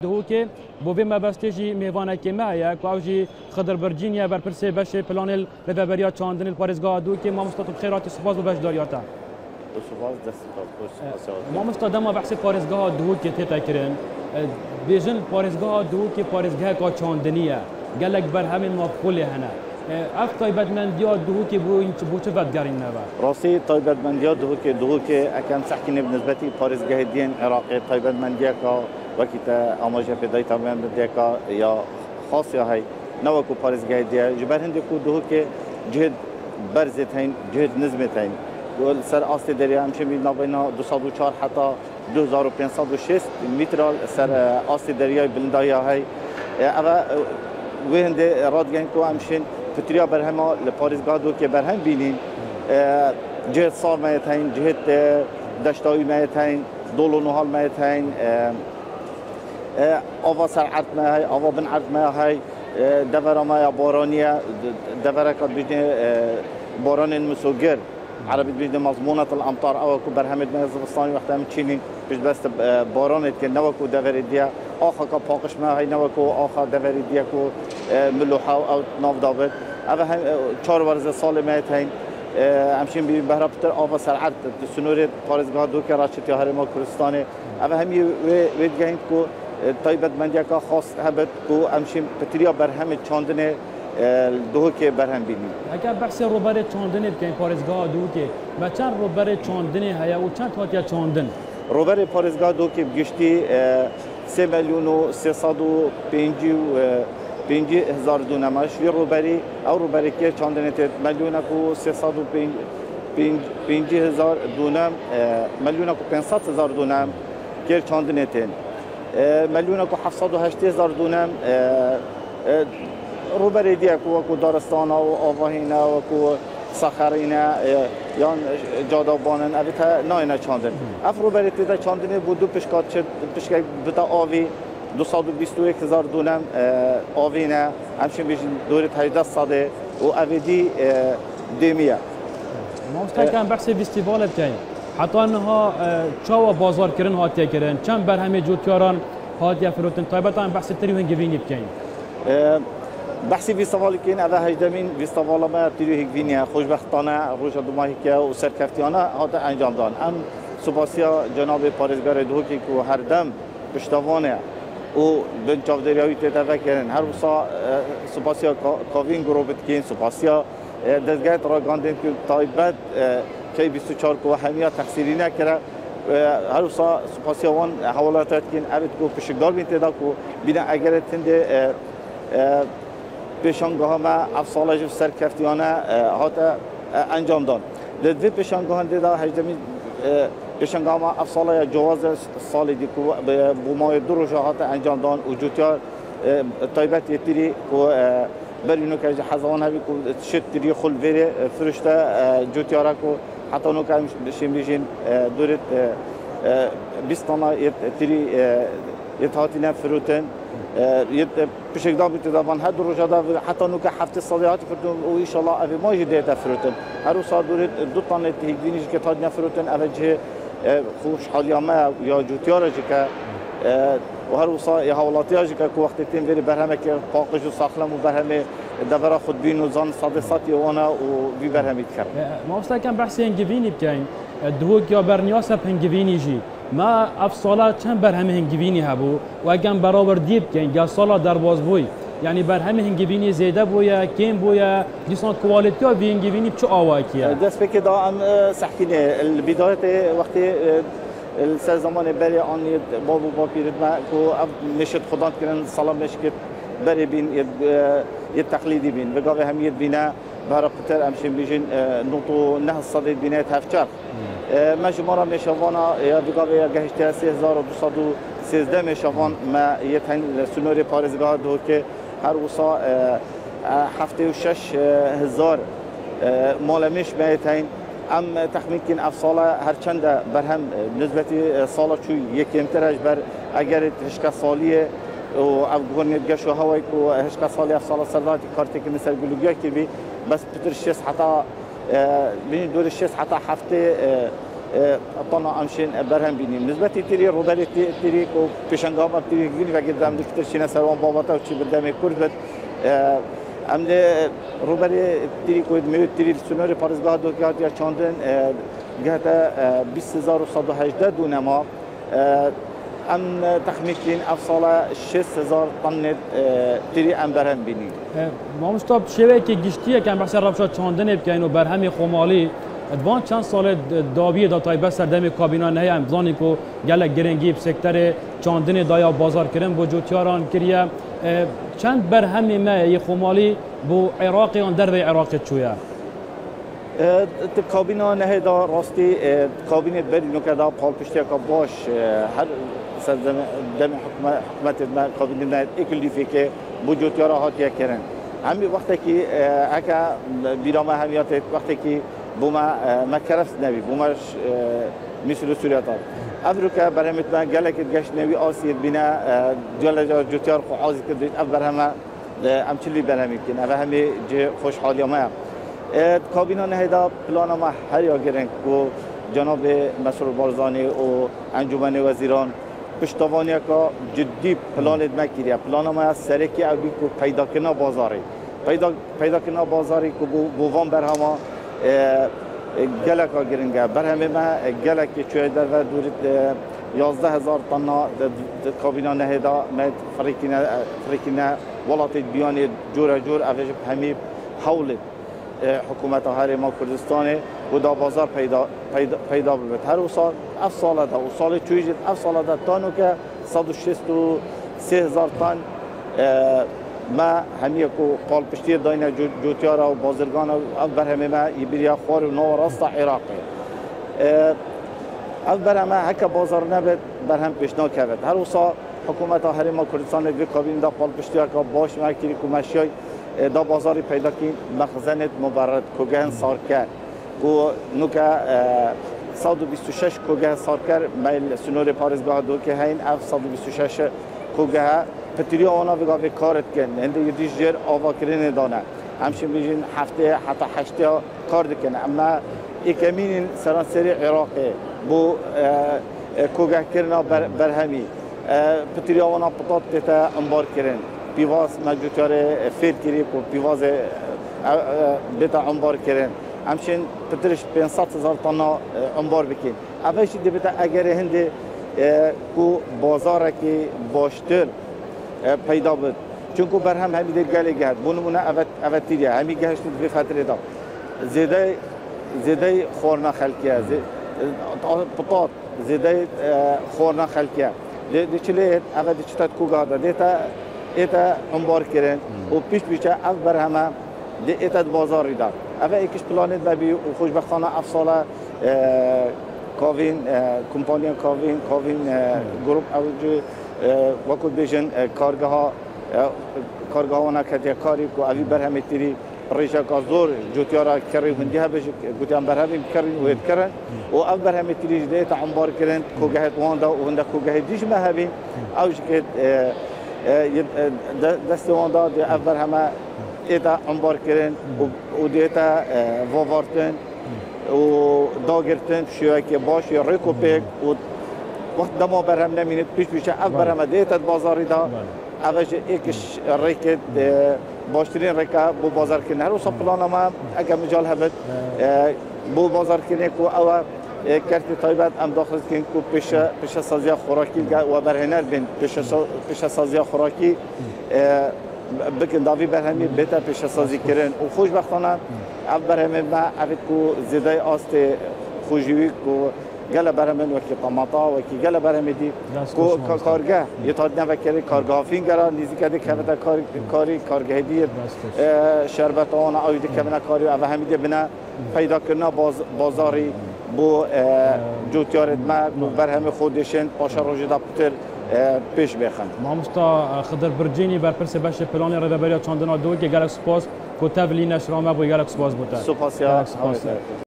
که بوی مبستجی میوانه که معیا کاوجی خضر برجینیا بر پرسه بشه پلان رهبری چاندن پاریزگاه دو که ما مستطب خیرات سپاس و باش داریاتا سپاس دست ما مستدام بحث پاریزگاه دو که تیتا کرن بیژن پاریزگاه دو که پاریزگاه کا چاندنیه گلک بر همین مفعول هنا اف طيبت من ديا دو که بو چه بدگرین نبا راسي طيبت من ديا دو که اكن سحكي بنسبه پاریزگاه دين عراقي طيبت من ديا کا وقتا اماجه پیدای تمام بدیکا یا خاص یا هی نوکو پاریزگاه دیا جبر هندی کو دو که جهد برزت هین جهد نظمت هین و سر آست دریا همچه می نبینا 204 حتی 2506 متر سر آست دریای بلندای هی اما و هندی راد گین کو همشین فتریا برهما لپاریزگاه دو که برهم بینین جهد صار میت هین جهد دشتایی میت هین دولو نهال میت هین آوا سرعت ما هی آوا بن عرض ما هی دور ما بارانیه دور کد بیشتر باران مسوگر عربی بیشتر مضمونة الأمطار أو كو برهمت ما زبستاني وقت هم تشيني بيش بس بارانت كن نوكو دور دیا آخا كباقش ما هی نوكو آخا دور دیا كو ملوحة أو ناف دابت أو هم 4 ورز سال ما هين همچنین بی بهره بتر آوا سرعت سنوری پاریزگاه دو که راشتی هرما کردستانه اما همی وید گهیند کو طيبت من ديا خاص هبت کو همچنین پتریا برهم چاندنه دو که برهم بینی. اگر بحث روبر چاندنه بکنیم پاریزگاه دو که و چند روبر چاندنه هیا و چند هاتیا چاندن؟ روبر پاریزگاه دو که بگشتی 3 میلیون و 350 دونمش وی روبری او روبری که چاندنه تد میلیون کو 350 دونم میلیون کو 500 دونم که چاندنه تن میلیون کو 780 دونم روبری دیا کو دارستان و آواهینا و کو صخرینا یا جادابانن البته نه چاندن اف روبری تد چاندنه بود پیشکات شد پیشکات بتا آوی 221,000 دونم آوینه همچنین بیش دوره 18 ساده و اویدی دیمیه ما مستحکم بحث فستیوال بکنیم حتی انها چاوا بازار کردن هاتیا کردن چند برهمه جوتیاران هاتیا فروتن طایبتا بحث تریوهن گوینی بکنیم بحثی فستیوال کن اوه هجدمین فستیوال ما تریوه گوینیه خوشبختانه روش دوماهی که و سرکفتیانه هاتا انجام دان ام سپاسیا جناب پاریزگاه دوکی که هر دم پشتوانه و بن چاودریایی تتفکر کردن هر وسا سپاسیا کاوین گروبت کین سپاسیا دزگاه را گاندن که طایبت که 24 کو همیا تقصیری نکرد هر وسا سپاسیا وان حوالات کین ابد کو پشگدار بین تدا کو بینا اگر تنده پیشانگاه ما افصالج سرکفتیانه هات انجام داد لذت پیشانگاه تدا هجدمی پیشنگاه ما افصال جواز سال دیگه با مای دو روزهات انجام دادن وجودیار طایبت یتری کو برینو که حزوان همی کو شت تری خل وره فرشته جوتیارا کو حتی نو که شمیجین دورت بیستانا یتری یتهاتی نفروتن یت پیشگاه بیت دادن هر دو روزها حتی نو که هفته سالیات کردن و ان شاء الله اوی ماجی دیت فروتن هر روز دورت دو تانه تهیدینیش که تاد نفروتن اوجه خوش حالیا ما یا جوتیارا که و هر وصا یا حوالاتیاش که وقتی تیم بری برهمه که پاکش و ساخلم و برهمه دبر خود بین و زن صادصاتی وانا و بی برهمه کرد. ما مستحکم بحث هنگوینی بکنیم دوگ یا برنیاس هنگوینی جی ما افصالا چند برهمه هنگوینی هبو و اگر برابر دیب کنیم یا سالا درواز بوی يعني برهم هنگوینی زیاده بویا کم بویا دیسان کوالیتی ها وی هنگوینی چه آواکیه؟ دست بکی دا ام سحکینه البداية وقتی السر زمان بری آن بابو باپیرد ما کو نشد خدات کردن سلام نشکت بری بین یه تقلیدی بین بگاوه هم ید بینه برای قطر امشین بیشین نوتو نه صدید بینه تفچر مجموعه میشوانا یا بگاوه گهشته 3213 میشوان ما یه تن سنوری پاریزگاه دو که هر وصا 76,000 مالمش میتین ام تخمین کن افصال هر چند برهم نسبتی سال چو یکم ترش بر اگر هشکا سالیه و افغانیت گشو هوای کو هشکا سالی افصال سرداتی کارتی که مثل گلوگیا کی بی بس پتر شش حتی بین دور شش حتی هفته طنا امشين برهم بینیم نسبت تری روبری تری کو پیشنگام تری گیری و قدام دکتر شینا سروان بابتا و چی بدم کرد بد امده روبری تری کو میوت تری سنور پارزگاه دو که یا چندن جهت 20118 دونما ام تخمین کن افصال 6000 طن تری ام برهم بینیم. ما مستاب شوی که گشتیه که بحث رابطه چندن بکنن و برهم خمالی ادوان چند سال داوی داتای بس سردم کابینا نه ام زانی کو گله گرنگی سکتر چندن دایا بازار کردن با جوتیاران کریه چند برهم ما خمالی بو عراقی آن در عراق چویا کابینا نه دا راستی کابینت بری نکدا پال پشتی که باش هر سردم دم حکومت ما کابینت نه اکلی فکر بوجوتیارا هاتیه کردن همی وقتی که اگه بیرام همیات وقتی که بوما ما کرفس نبی بوماش مثل سوریات افریقا برهمت ما گله که گشت نبی آسیب بنا جل جوتیار خواهی کردید افرهما امچلی برهمی کن افره همی جه خوشحالی ما کابینا نهیدا پلان ما هر یا گرنگ و جناب مسئول بارزانی و انجمن وزیران پشتوانی که جدی پلان مکیریه پلان ما سرکی اوی کو پیدا کنا بازاری پیدا کنا بازاری که بووان برهما گلک ها گرنگه برهمه ما گلک که چوی در و دورت 11000 طن کابینا نهیدا مد فریکینه ولات بیان جور اوش همی حول حکومت هر ما کردستانه و دا بازار پیدا بود هر سال افصال دا و سال چویجت افصال دا تانو که 163000 طن ما همیه کو قال پشتی داینه جوتیارا و بازرگان او برهمه ما ایبریا خوار و نو راست عراقی او برهمه هکا بازار نبید برهم پیشنا کرد هر سال حکومت هر ما کردستان وی کابین دا قال پشتی که باش مکری کو مشیای دا بازاری پیدا کی مخزنت مبرد کوگهن سارکر کو نوکا 126 کوگه سارکر میل سنور پارزگاه دو که هین اف 126 کوگه پتری آنها بگاه کارت کن هنده یدیش جر آوا کرین دانه همشون بیشین هفته حتی 8 کار دکنه اما اکمین سرانسری عراقی بو کوگه کرنا برهمی پتری آنها پتات تتا انبار کرن پیواز مجوتیار فیر کری کو پیواز بتا انبار کرن همچنین پترش 500,000 طن انبار بکن اوش دی بتا اگر هنده کو بازار که باشتر پیدا بود چون کو برهم همی دی گلی گهد بونمونه اوتیریه همی گهشت به فتره دا زیده خورنا خلقیه پتات زیده خورنا خلقیه دی چلیه اوتی چطت کو گاده دیتا انبار کرن و پیش اف برهمه دی ایتا بازاری داد اوه ایکش پلانت ببی و خوشبختانه افصاله کاوین کمپانی کاوین گروپ اوجه وقت بیشن کارگاه ها نکردی کاری که اوی برهمه تیری ریشه کازور جوتیارا کری هندی ها بشه گوتیان برهمه کردن و هد کردن و او برهمه تیری دیتا انبار کردن کوگهت واندا و هنده کوگهت دیش مهبین اوش که دست واندا دی او برهمه ایتا انبار کردن و دیتا ووارتن و داگرتن شویه که باش یا ریکو پیک و وقت دما برهم نمینید پیش اف برهم دیتا بازاری دا اوش ایکش ریکت باشترین ریکا بو بازار کنه هر وصف پلانا ما اگه مجال هبت بو بازار کنه که او کرتی طایبت ام داخل کنه که پیش سازی خوراکی و برهنر بین پیش سازی خوراکی بکن داوی برهمی بهتر پیش سازی کردن و خوشبختانه اف برهمی ما افت کو زیده آست خوشیوی کو گله برهمن وکی طماطا وکی گله برهمی دی کو کارگاه یه تا نوکری کارگاه فینگرا نیزی کردی که کارگاه دی شربت آن آوی دی که بنا کاری و همی دی بنا پیدا کردن بازاری بو جوتیارت ما برهمی خودشن پاشا روزی دا پتر پیش بخند. مامستا خضر برجینی بر پرس باشه پلان ردبری چندنا دو که گلک سپاس کتاب لی نشرامه بو گلک سپاس بوده. سپاس یا